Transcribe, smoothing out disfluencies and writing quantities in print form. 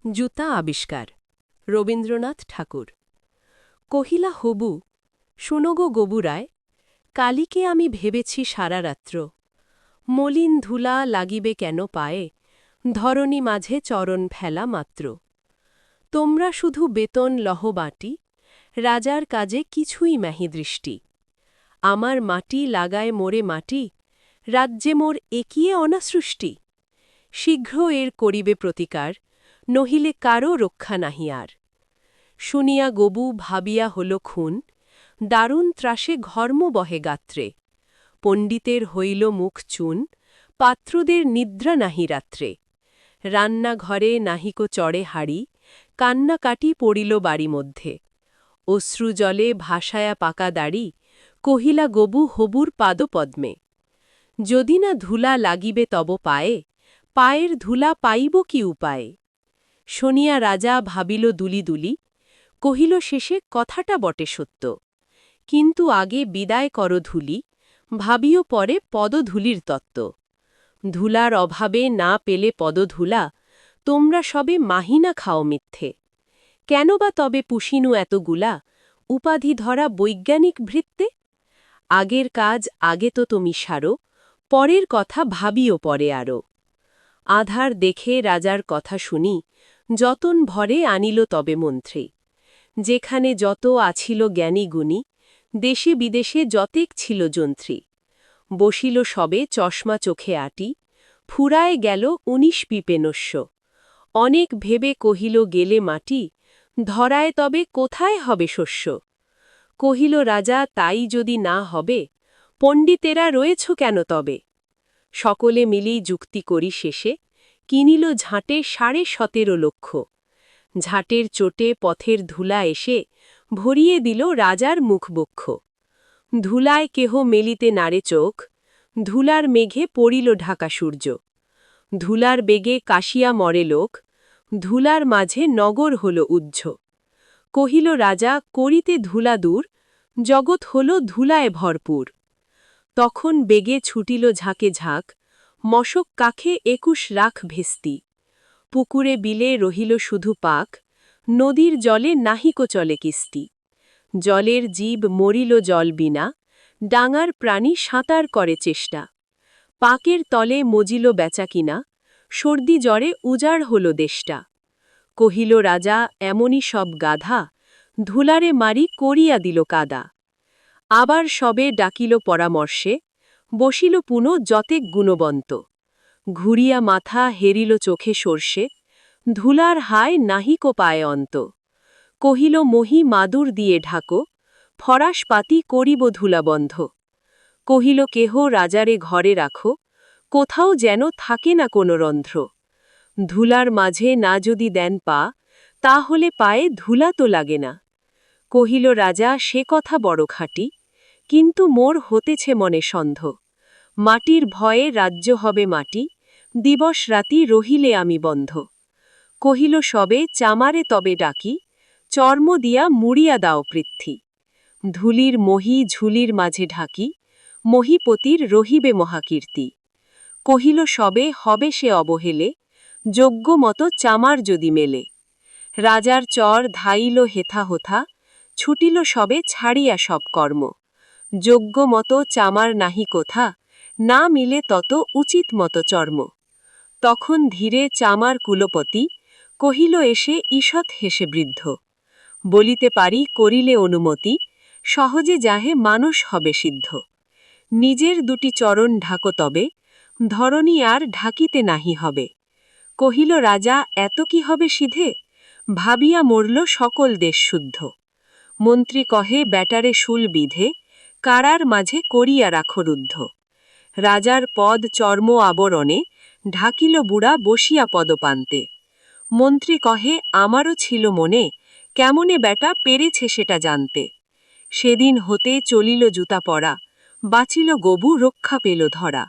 জুতা আবিষ্কার রবীন্দ্রনাথ ঠাকুর। কহিলা হবু, শুনো গো গবুরায়, কালিকে আমি ভেবেছি সারা রাত্র। মলিন ধুলা লাগিবে কেন পায়ে, ধরণী মাঝে চরণ ফেলা মাত্র। তোমরা শুধু বেতন লহ বাটি, রাজার কাজে কিছুই মাহি দৃষ্টি। আমার মাটি লাগায় মোরে মাটি, রাজ্যে মোর একিয়ে অনাসৃষ্টি। শীঘ্র এর করিবে প্রতিকার, নহিলে কারও রক্ষা নাহি আর। শুনিয়া গবু ভাবিয়া হল খুন, দারুণ ত্রাসে ঘর্ম বহে গাত্রে। পণ্ডিতের হইল মুখ চুন, পাত্রদের নিদ্রা নাহি রাত্রে। রান্নাঘরে নাহিক চড়ে হাড়ি, কান্নাকাটি পড়িল বাড়ি মধ্যে। অশ্রুজলে ভাসায়া পাকা দাড়ি, কহিলা গবু হবুর পাদপদ্মে। যদি না ধুলা লাগিবে তব পায়ে, পায়ের ধুলা পাইব কি উপায়ে। শুনিয়া রাজা ভাবিল দুলি দুলি, কহিল শেষে কথাটা বটে সত্য। কিন্তু আগে বিদায় কর ধুলি, ভাবিও পরে পদধূলির তত্ত্ব। ধুলার অভাবে না পেলে পদধূলা, তোমরা সবে মাহিনা খাও মিথ্যে। কেন বা তবে পুষিনু এতগুলা, উপাধি ধরা বৈজ্ঞানিক ভৃত্যে। আগের কাজ আগে তো তুমি সারো, পরের কথা ভাবিও পরে আরো। আধার দেখে রাজার কথা শুনি, যতন ভরে আনিল তবে মন্ত্রী। যেখানে যত আছিল জ্ঞানী গুণী, দেশে বিদেশে যতেক ছিল যন্ত্রী। বসিল সবে চশমা চোখে আটি, ফুরায় গেল ১৯ পিপেনস্য। অনেক ভেবে কহিল গেলে মাটি, ধরায় তবে কোথায় হবে শস্য। কহিল রাজা তাই যদি না হবে, পণ্ডিতেরা রয়েছ কেন তবে। সকলে মিলেই যুক্তি করি শেষে, কিনিল ঝাঁটে ১৭.৫ লক্ষ। ঝাঁটের চোটে পথের ধুলা এসে, ভরিয়ে দিল রাজার মুখবক্ষ। ধুলায় কেহ মেলিতে নাড়ে চোখ, ধুলার মেঘে পড়িল ঢাকা সূর্য। ধুলার বেগে কাশিয়া মরে লোক, ধুলার মাঝে নগর হল উজ্জ। কহিল রাজা করিতে ধুলা দূর, জগৎ হল ধুলায় ভরপুর। তখন বেগে ছুটিল ঝাঁকে ঝাঁক, মশক কাখে ২১ রাখ ভেস্তি। পুকুরে বিলে রহিল শুধু পাক, নদীর জলে নাহিক চলে কিস্তি। জলের জীব মরিল জল বিনা, ডাঙার প্রাণী সাঁতার করে চেষ্টা। পাকের তলে মজিল বেচা কিনা, সর্দি জ্বরে উজাড় হল দেশটা। কহিল রাজা এমনই সব গাধা, ধুলারে মারি করিয়া দিল কাদা। আবার সবে ডাকিল পরামর্শে, বসিল পুনঃ যতেক গুণবন্ত। ঘুরিয়া মাথা হেরিল চোখে সর্ষে, ধুলার হায় নাহিক পায় অন্ত। কহিল মহি মাদুর দিয়ে ঢাকো, ফরাস পাতি করিব ধুলা বন্ধ। কহিল কেহ রাজারে ঘরে রাখো, কোথাও যেন থাকে না কোনো রন্ধ্র। ধুলার মাঝে না যদি দেন পা, তা হলে পায়ে ধুলা তো লাগে না। কহিল রাজা সে কথা বড় খাঁটি, কিন্তু মোর হতেছে মনে সন্দেহ। মাটির ভয়ে রাজ্য হবে মাটি, দিবস রাতি রহিলে আমি বন্ধ। কহিল সবে চামারে তবে ডাকি, চর্ম দিয়া মুড়িয়া দাও পৃথ্বী। ধুলির মহি ঝুলির মাঝে ঢাকি, মহিপতির রহিবে মহাকীর্তি। কহিল সবে হবে সে অবহেলে, যোগ্য মতো চামার যদি মেলে। রাজার চর ধাইল হেথা হোথা, ছুটিল সবে ছাড়িয়া সব কর্ম। যোগ্য মতো চামার নাহি কোথা, না মিলে তত উচিত মতো চর্ম। তখন ধীরে চামার কুলপতি, কহিল এসে ঈষৎ হেসে বৃদ্ধ। বলিতে পারি করিলে অনুমতি, সহজে যাহে মানুষ হবে সিদ্ধ। নিজের দুটি চরণ ঢাকো তবে, ধরণী আর ঢাকিতে নাহি হবে। কহিল রাজা এত কি হবে সিধে, ভাবিয়া মরল সকল দেশ শুদ্ধ। মন্ত্রী কহে ব্যাটারে শুল বিধে, কারার মাঝে করিয়া রাখো রুদ্ধ। রাজার পদ চর্ম আবরণে, ঢাকিল বুড়া বসিয়া পদপান্তে। মন্ত্রী কহে আমারও ছিল মনে, কেমনে ব্যাটা পেরেছে সেটা জানতে। সেদিন হতে চলিল জুতা পরা, বাঁচিল গবু রক্ষা পেল ধরা।